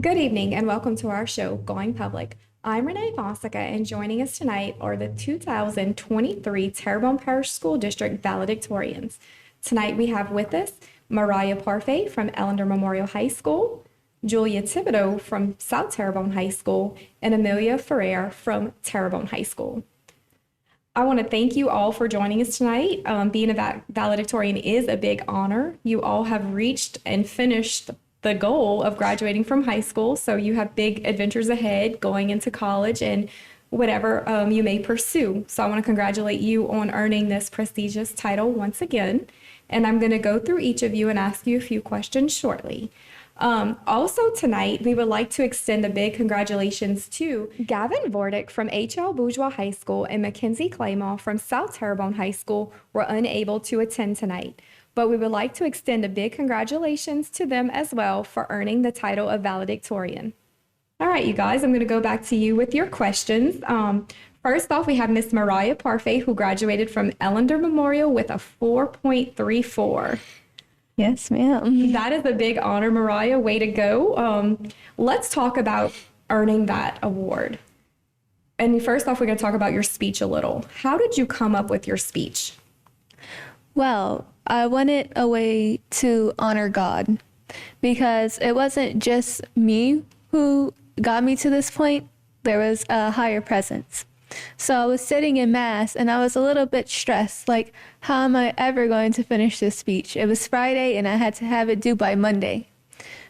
Good evening and welcome to our show, Going Public. I'm Renee Fossica, and joining us tonight are the 2023 Terrebonne Parish School District Valedictorians. Tonight we have with us Mariah Parfait from Ellender Memorial High School, Julia Thibodeau from South Terrebonne High School, and Amelia Ferrer from Terrebonne High School. I want to thank you all for joining us tonight. Being a valedictorian is a big honor. You all have reached and finished the goal of graduating from high school, so you have big adventures ahead going into college and whatever you may pursue. So I want to congratulate you on earning this prestigious title once again. And I'm going to go through each of you and ask you a few questions shortly. Also tonight, we would like to extend a big congratulations to Gavin Vordick from H.L. Bourgeois High School and Mackenzie Claymore from South Terrebonne High School were unable to attend tonight. But we would like to extend a big congratulations to them as well for earning the title of valedictorian. All right, you guys, I'm going to go back to you with your questions. First off, we have Miss Mariah Parfait, who graduated from Ellender Memorial with a 4.34. Yes, ma'am. That is a big honor, Mariah. Way to go. Let's talk about earning that award. And first off, we're going to talk about your speech a little. How did you come up with your speech? Well, I wanted a way to honor God because it wasn't just me who got me to this point. There was a higher presence. So I was sitting in mass and I was a little bit stressed, like, how am I ever going to finish this speech? It was Friday and I had to have it due by Monday.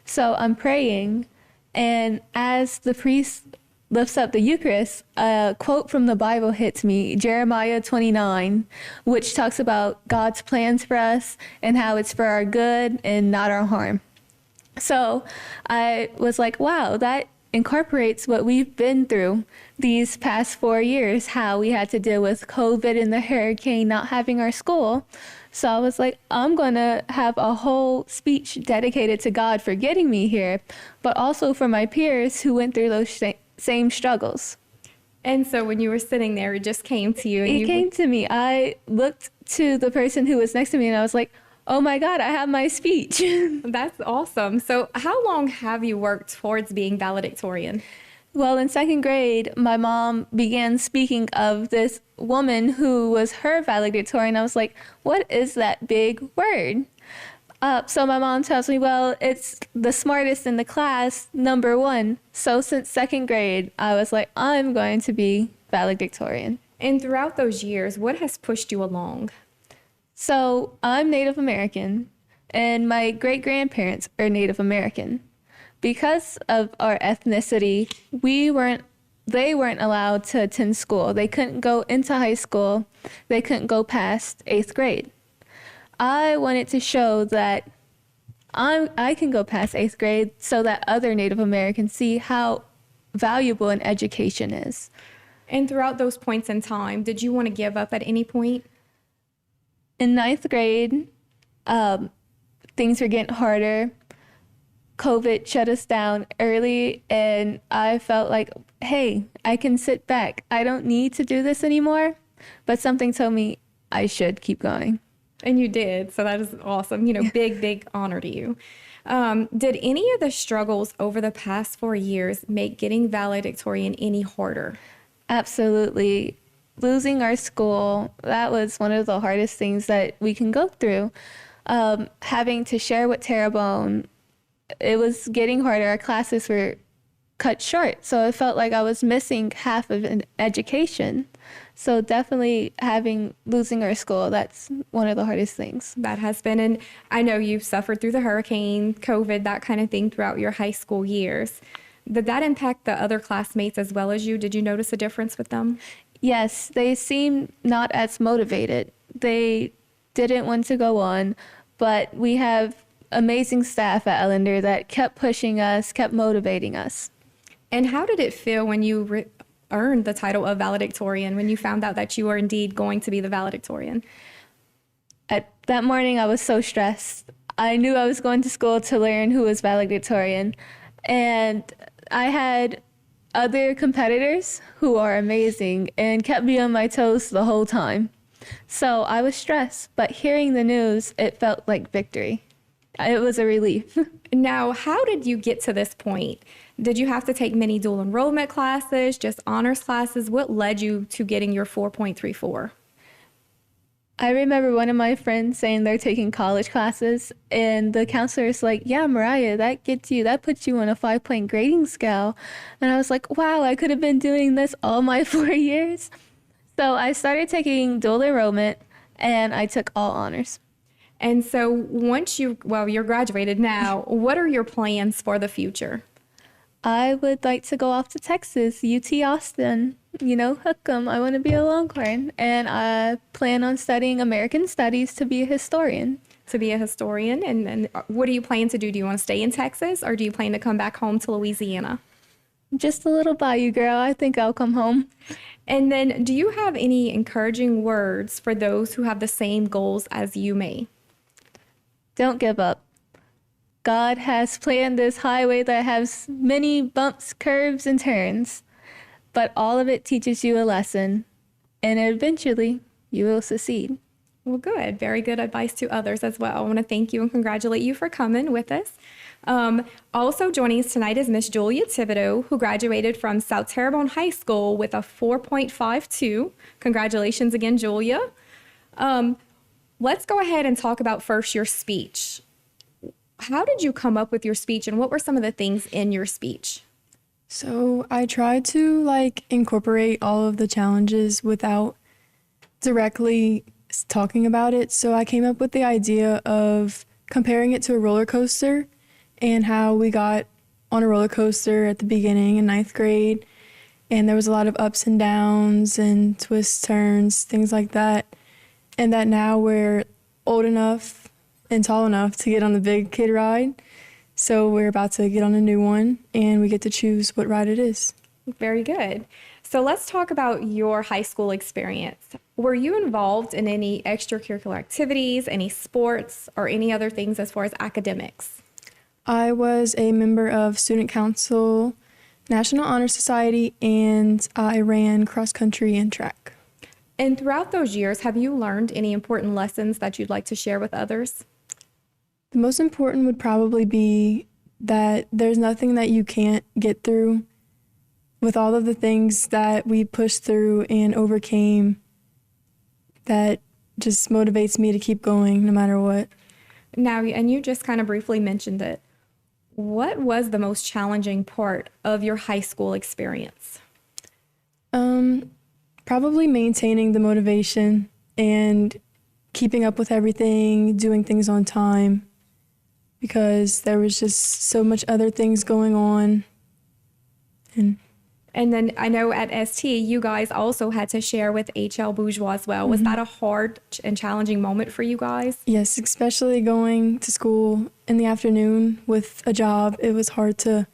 So I'm praying, and as the priest lifts up the Eucharist, a quote from the Bible hits me, Jeremiah 29, which talks about God's plans for us and how it's for our good and not our harm. So I was like, wow, that incorporates what we've been through these past 4 years, how we had to deal with COVID and the hurricane, not having our school. So I was like, I'm going to have a whole speech dedicated to God for getting me here, but also for my peers who went through those same struggles. And so when you were sitting there, it just came to you. It came to me. I looked to the person who was next to me and I was like, oh my God, I have my speech. That's awesome. So how long have you worked towards being valedictorian? Well, in second grade, my mom began speaking of this woman who was her valedictorian. I was like, what is that big word? So my mom tells me, well, it's the smartest in the class, number one. So since second grade, I was like, I'm going to be valedictorian. And throughout those years, what has pushed you along? So I'm Native American, and my great-grandparents are Native American. Because of our ethnicity, they weren't allowed to attend school. They couldn't go into high school. They couldn't go past 8th grade. I wanted to show that I can go past 8th grade so that other Native Americans see how valuable an education is. And throughout those points in time, did you want to give up at any point? In 9th grade, things were getting harder. COVID shut us down early, and I felt like, hey, I can sit back. I don't need to do this anymore. But something told me I should keep going. And you did, so that is awesome. Big honor to you. Did any of the struggles over the past 4 years make getting valedictorian any harder? Absolutely. Losing our school, that was one of the hardest things that we can go through. Having to share with Terrebonne, it was getting harder. Our classes were cut short, so it felt like I was missing half of an education. So definitely losing our school, that's one of the hardest things. That has been, and I know you've suffered through the hurricane, COVID, that kind of thing throughout your high school years. Did that impact the other classmates as well as you? Did you notice a difference with them? Yes, they seemed not as motivated. They didn't want to go on, but we have amazing staff at Ellender that kept pushing us, kept motivating us. And how did it feel when you earned the title of valedictorian, when you found out that you were indeed going to be the valedictorian? At that morning, I was so stressed. I knew I was going to school to learn who was valedictorian, and I had other competitors who are amazing and kept me on my toes the whole time. So I was stressed, but hearing the news, it felt like victory. it was a relief. Now, how did you get to this point? Did you have to take many dual enrollment classes, just honors classes? What led you to getting your 4.34? I remember one of my friends saying they're taking college classes, and the counselor's like, yeah, Mariah, that puts you on a 5-point grading scale. And I was like, wow, I could have been doing this all my 4 years. So I started taking dual enrollment, and I took all honors. And so once you're graduated now, what are your plans for the future? I would like to go off to Texas, UT Austin, hook 'em. I want to be a Longhorn. And I plan on studying American Studies to be a historian. To be a historian? And what do you plan to do? Do you want to stay in Texas or do you plan to come back home to Louisiana? Just a little bayou girl. I think I'll come home. And then do you have any encouraging words for those who have the same goals as you may? Don't give up. God has planned this highway that has many bumps, curves, and turns, but all of it teaches you a lesson, and eventually you will succeed. Well, good. Very good advice to others as well. I want to thank you and congratulate you for coming with us. Also joining us tonight is Miss Julia Thibodeau, who graduated from South Terrebonne High School with a 4.52. Congratulations again, Julia. Let's go ahead and talk about first your speech. How did you come up with your speech and what were some of the things in your speech? So I tried to incorporate all of the challenges without directly talking about it. So I came up with the idea of comparing it to a roller coaster and how we got on a roller coaster at the beginning in 9th grade. And there was a lot of ups and downs and twists, turns, things like that. And that now we're old enough and tall enough to get on the big kid ride. So we're about to get on a new one and we get to choose what ride it is. Very good. So let's talk about your high school experience. Were you involved in any extracurricular activities, any sports, or any other things as far as academics? I was a member of Student Council, National Honor Society, and I ran cross country and track. And throughout those years, have you learned any important lessons that you'd like to share with others? The most important would probably be that there's nothing that you can't get through. With all of the things that we pushed through and overcame, that just motivates me to keep going no matter what. Now, and you just kind of briefly mentioned it. What was the most challenging part of your high school experience? Probably maintaining the motivation and keeping up with everything, doing things on time, because there was just so much other things going on. And then I know at ST, you guys also had to share with HL Bourgeois as well. Was that a hard and challenging moment for you guys? Yes, especially going to school in the afternoon with a job. It was hard to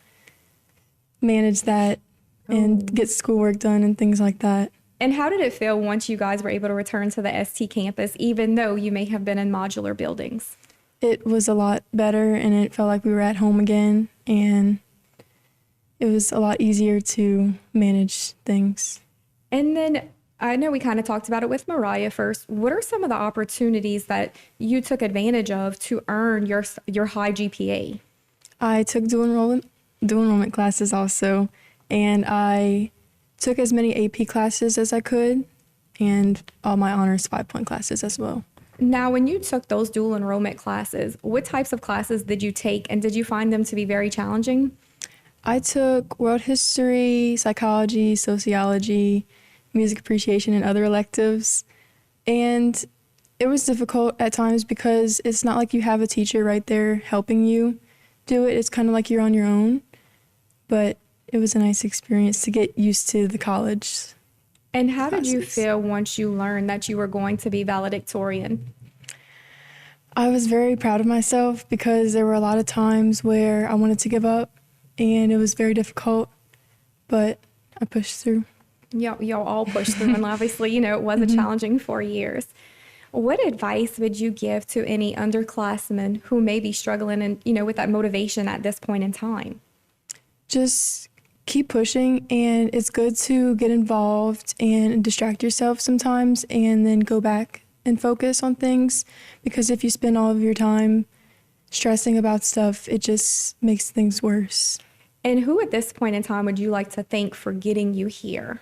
manage that and get schoolwork done and things like that. And how did it feel once you guys were able to return to the ST campus, even though you may have been in modular buildings? It was a lot better, and it felt like we were at home again, and it was a lot easier to manage things. And then I know we kind of talked about it with Mariah first. What are some of the opportunities that you took advantage of to earn your high GPA? I took dual enrollment classes also, and I took as many AP classes as I could, and all my honors 5-point classes as well. Now, when you took those dual enrollment classes, what types of classes did you take, and did you find them to be very challenging? I took world history, psychology, sociology, music appreciation, and other electives. And it was difficult at times because it's not like you have a teacher right there helping you do it. It's kind of like you're on your own. But it was a nice experience to get used to the college. And how did you classes. feel once you learned that you were going to be valedictorian? I was very proud of myself because there were a lot of times where I wanted to give up, and it was very difficult, but I pushed through. Y'all all pushed through, and obviously, it was a challenging 4 years. What advice would you give to any underclassmen who may be struggling and, with that motivation at this point in time? Just keep pushing, and it's good to get involved and distract yourself sometimes and then go back and focus on things, because if you spend all of your time stressing about stuff, it just makes things worse. And who at this point in time would you like to thank for getting you here?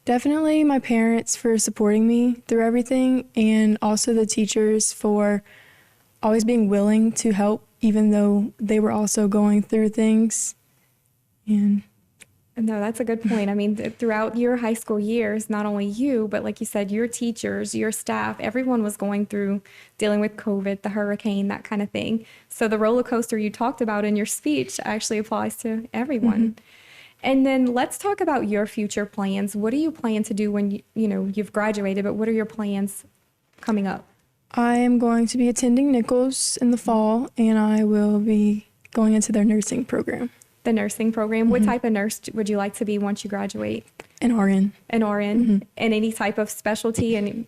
Definitely my parents for supporting me through everything, and also the teachers for always being willing to help, even though they were also going through things. And No, that's a good point. I mean, throughout your high school years, not only you, but like you said, your teachers, your staff, everyone was going through dealing with COVID, the hurricane, that kind of thing. So the roller coaster you talked about in your speech actually applies to everyone. And then let's talk about your future plans. What do you plan to do when you've graduated, but what are your plans coming up? I am going to be attending Nichols in the fall, and I will be going into their nursing program. The nursing program. What type of nurse would you like to be once you graduate? An RN. An RN. And any type of specialty and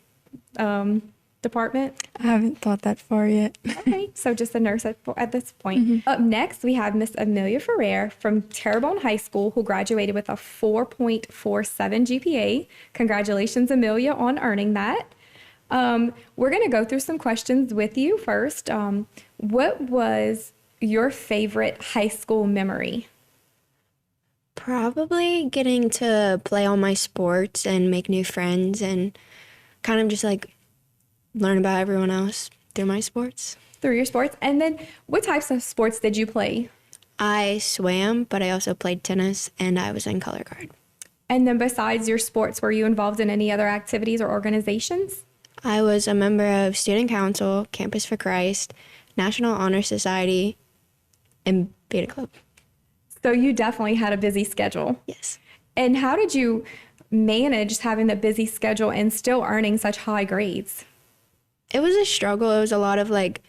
department? I haven't thought that far yet. Okay, so just a nurse at this point. Up next, we have Miss Amelia Ferrer from Terrebonne High School, who graduated with a 4.47 GPA. Congratulations, Amelia, on earning that. We're going to go through some questions with you first. What was your favorite high school memory? Probably getting to play all my sports and make new friends and kind of just like learn about everyone else through my sports. Through your sports? And then what types of sports did you play? I swam, but I also played tennis and I was in color guard. And then besides your sports, were you involved in any other activities or organizations? I was a member of Student Council, Campus for Christ, National Honor Society, and Beta Club. So you definitely had a busy schedule. Yes. And how did you manage having that busy schedule and still earning such high grades? It was a struggle. It was a lot of like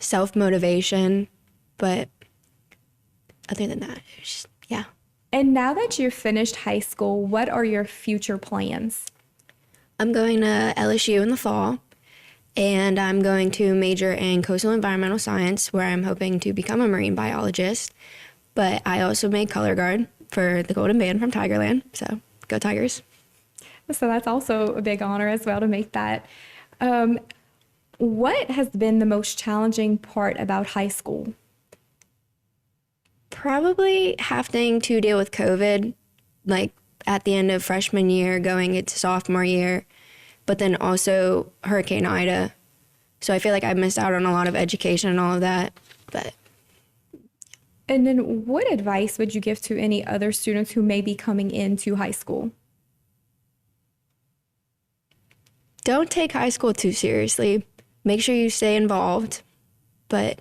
self-motivation, but other than that, it was just, yeah. And now that you've finished high school, what are your future plans? I'm going to LSU in the fall, and I'm going to major in coastal environmental science, where I'm hoping to become a marine biologist. But I also made color guard for the Golden Band from Tigerland, so go Tigers. So that's also a big honor as well to make that. What has been the most challenging part about high school? Probably having to deal with COVID, like at the end of freshman year, going into sophomore year, but then also Hurricane Ida. So I feel like I missed out on a lot of education and all of that. But And then what advice would you give to any other students who may be coming into high school? don't take high school too seriously. Make sure you stay involved. But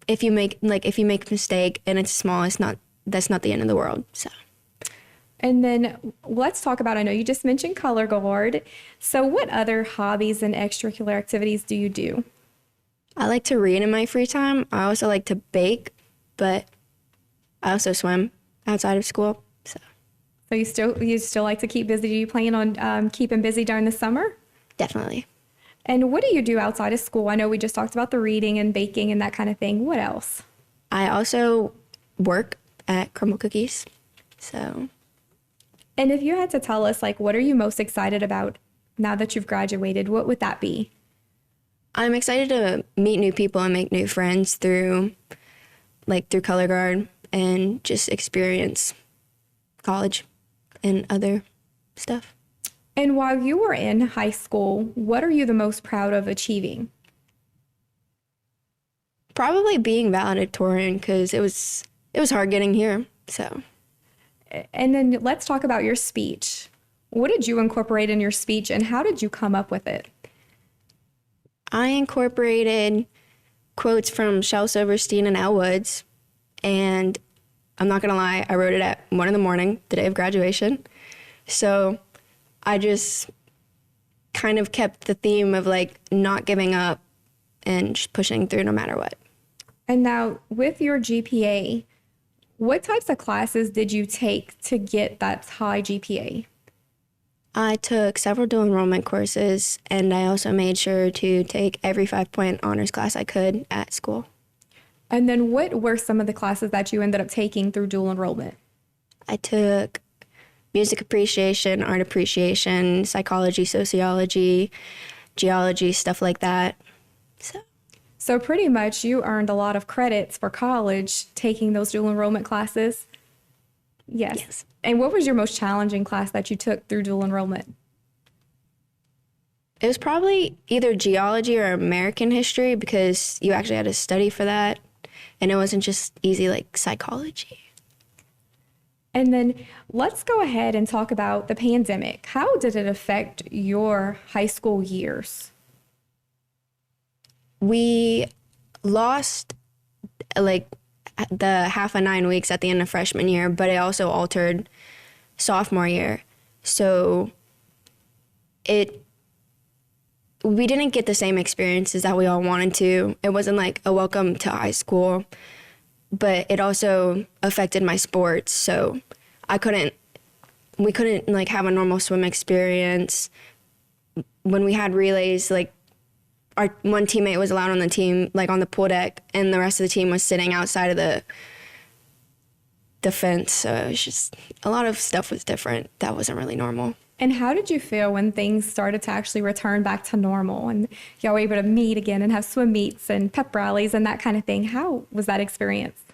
if you make a mistake and it's small, that's not the end of the world. So. And then let's talk about, I know you just mentioned color guard. So what other hobbies and extracurricular activities do you do? I like to read in my free time. I also like to bake, but I also swim outside of school. So you still like to keep busy? Do you plan on keeping busy during the summer? Definitely. And what do you do outside of school? I know we just talked about the reading and baking and that kind of thing. What else? I also work at Crumble Cookies. So. And if you had to tell us, like, what are you most excited about now that you've graduated, what would that be? I'm excited to meet new people and make new friends through color guard and just experience college and other stuff. And while you were in high school, what are you the most proud of achieving? Probably being valedictorian, because it was hard getting here. So. And then let's talk about your speech. What did you incorporate in your speech and how did you come up with it? I incorporated quotes from Shel Silverstein and Elle Woods, and I'm not gonna lie, I wrote it at 1 a.m, the day of graduation. So I just kind of kept the theme of like not giving up and just pushing through no matter what. And now with your GPA, what types of classes did you take to get that high GPA? I took several dual enrollment courses, and I also made sure to take every 5-point honors class I could at school. And then what were some of the classes that you ended up taking through dual enrollment? I took music appreciation, art appreciation, psychology, sociology, geology, stuff like that. So pretty much you earned a lot of credits for college taking those dual enrollment classes. Yes. Yes. And what was your most challenging class that you took through dual enrollment? It was probably either geology or American history because you actually had to study for that. And it wasn't just easy like psychology. And then let's go ahead and talk about the pandemic. How did it affect your high school years? We lost like the half of 9 weeks at the end of freshman year, but it also altered sophomore year. So we didn't get the same experiences that we all wanted to. It wasn't like a welcome to high school, but it also affected my sports. So we couldn't like have a normal swim experience. When we had relays, like our one teammate was allowed on the team, like on the pool deck, and the rest of the team was sitting outside of the fence. So it was just, a lot of stuff was different. That wasn't really normal. And how did you feel when things started to actually return back to normal and y'all were able to meet again and have swim meets and pep rallies and that kind of thing? How was that experience?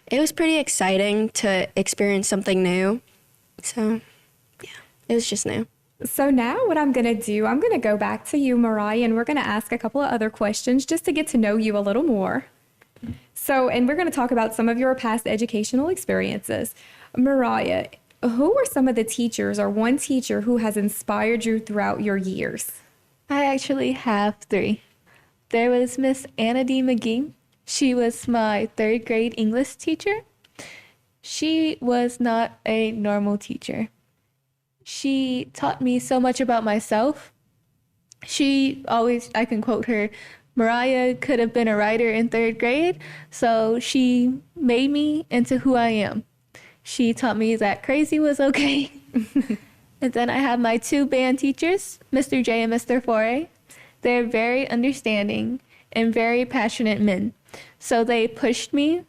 It was pretty exciting to experience something new. So, yeah, it was just new. So now what I'm going to do, I'm going to go back to you, Mariah, and we're going to ask a couple of other questions just to get to know you a little more. So, and we're going to talk about some of your past educational experiences. Mariah, who were some of the teachers or one teacher who has inspired you throughout your years? I actually have 3. There was Miss Anna D. McGee. She was my 3rd grade English teacher. She was not a normal teacher. She taught me so much about myself. I can quote her, Mariah could have been a writer in 3rd grade, so she made me into who I am. She taught me that crazy was okay. And then I have my 2 band teachers, Mr. J and Mr. Foray. They're very understanding and very passionate men. So they pushed me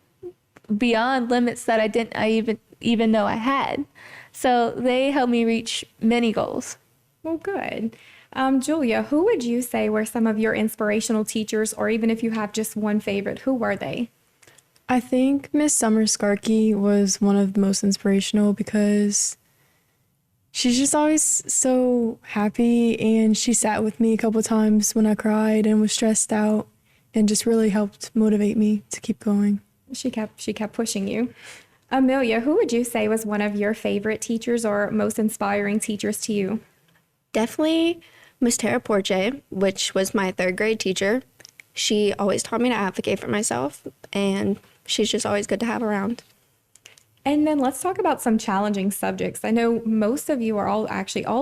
beyond limits that I didn't even know I had. So they helped me reach many goals. Well, good. Julia, who would you say were some of your inspirational teachers, or even if you have just one favorite, who were they? I think Miss Summer Skarkey was one of the most inspirational because she's just always so happy, and she sat with me a couple times when I cried and was stressed out and just really helped motivate me to keep going. She kept pushing you. Amelia, who would you say was one of your favorite teachers or most inspiring teachers to you? Definitely Miss Terrebonne, which was my 3rd grade teacher. She always taught me to advocate for myself, and she's just always good to have around. And then let's talk about some challenging subjects. I know most of you, or all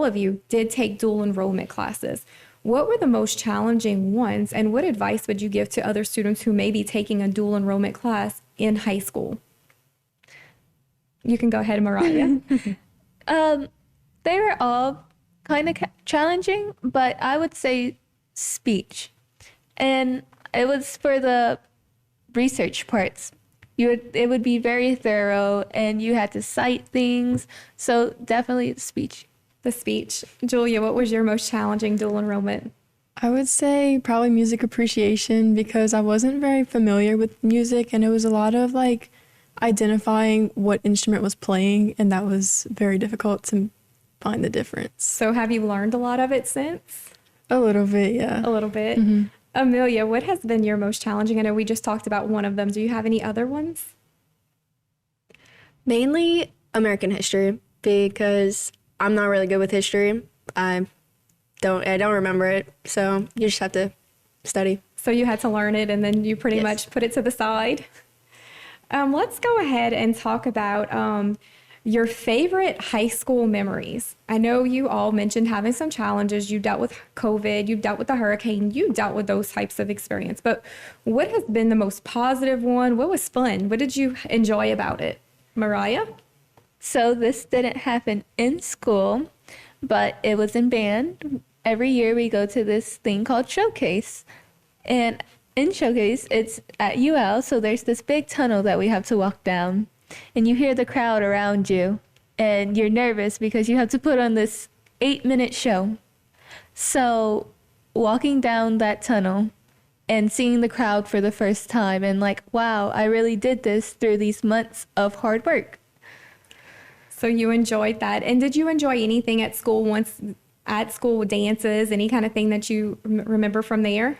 of you, did take dual enrollment classes. What were the most challenging ones, and what advice would you give to other students who may be taking a dual enrollment class in high school? You can go ahead, Mariah. They were all kind of challenging, but I would say speech. And it was for the research parts. It would be very thorough, and you had to cite things. So definitely speech. The speech. Julia, what was your most challenging dual enrollment? I would say probably music appreciation because I wasn't very familiar with music, and it was a lot of like identifying what instrument was playing, and that was very difficult to find the difference. So have you learned a lot of it since? A little bit, yeah. A little bit. Mm-hmm. Amelia, what has been your most challenging? I know we just talked about one of them. Do you have any other ones? Mainly American history because I'm not really good with history. I don't remember it, so you just have to study. So you had to learn it, and then you pretty Yes. much put it to the side. Let's go ahead and talk about your favorite high school memories. I know you all mentioned having some challenges. You dealt with COVID, you dealt with the hurricane, you dealt with those types of experience. But what has been the most positive one? What was fun? What did you enjoy about it? Mariah? So this didn't happen in school, but it was in band. Every year we go to this thing called Showcase. And in Showcase, it's at UL, so there's this big tunnel that we have to walk down. And you hear the crowd around you, and you're nervous because you have to put on this 8-minute show. So walking down that tunnel, and seeing the crowd for the first time and like, wow, I really did this through these months of hard work. So you enjoyed that. And did you enjoy anything at school dances, any kind of thing that you remember from there?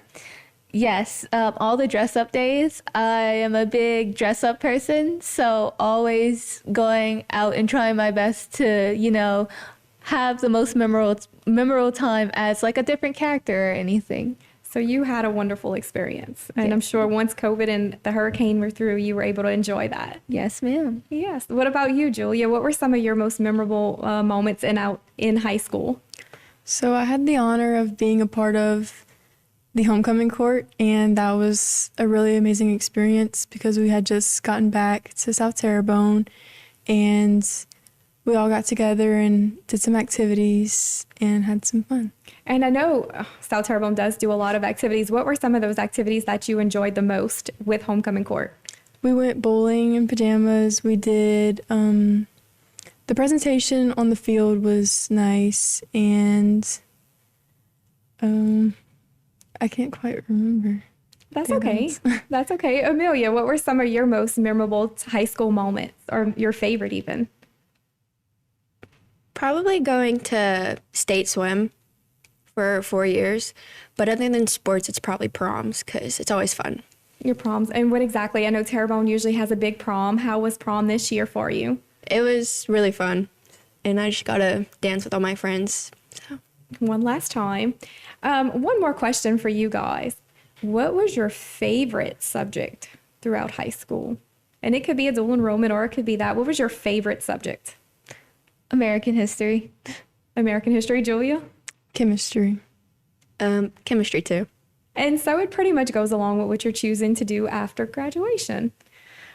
Yes, all the dress up days. I am a big dress up person, so always going out and trying my best to, have the most memorable time as like a different character or anything. So you had a wonderful experience. And Yes. I'm sure once COVID and the hurricane were through, you were able to enjoy that. Yes, ma'am. Yes. What about you, Julia? What were some of your most memorable moments in high school? So I had the honor of being a part of the homecoming court, and that was a really amazing experience because we had just gotten back to South Terrebonne, and we all got together and did some activities and had some fun. And I know South Terrebonne does do a lot of activities. What were some of those activities that you enjoyed the most with homecoming court? We went bowling in pajamas. We did, the presentation on the field was nice, and I can't quite remember. That's the okay. events. That's okay. Amelia, what were some of your most memorable high school moments, or your favorite even? Probably going to state swim for 4 years. But other than sports, it's probably proms because it's always fun. Your proms. And what exactly? I know Terrebonne usually has a big prom. How was prom this year for you? It was really fun. And I just got to dance with all my friends. So. One last time. One more question for you guys. What was your favorite subject throughout high school? And it could be a dual enrollment or it could be that. What was your favorite subject? American history. American history, Julia? Chemistry. Chemistry too. And so it pretty much goes along with what you're choosing to do after graduation.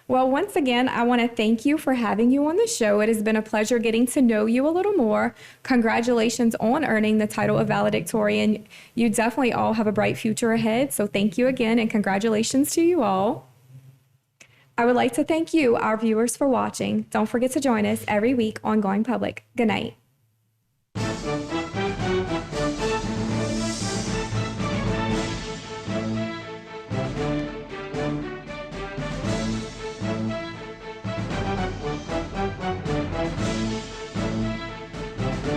Well, once again, I want to thank you for having you on the show. It has been a pleasure getting to know you a little more. Congratulations on earning the title of valedictorian. You definitely all have a bright future ahead. So thank you again and congratulations to you all. I would like to thank you, our viewers, for watching. Don't forget to join us every week on Going Public. Good night.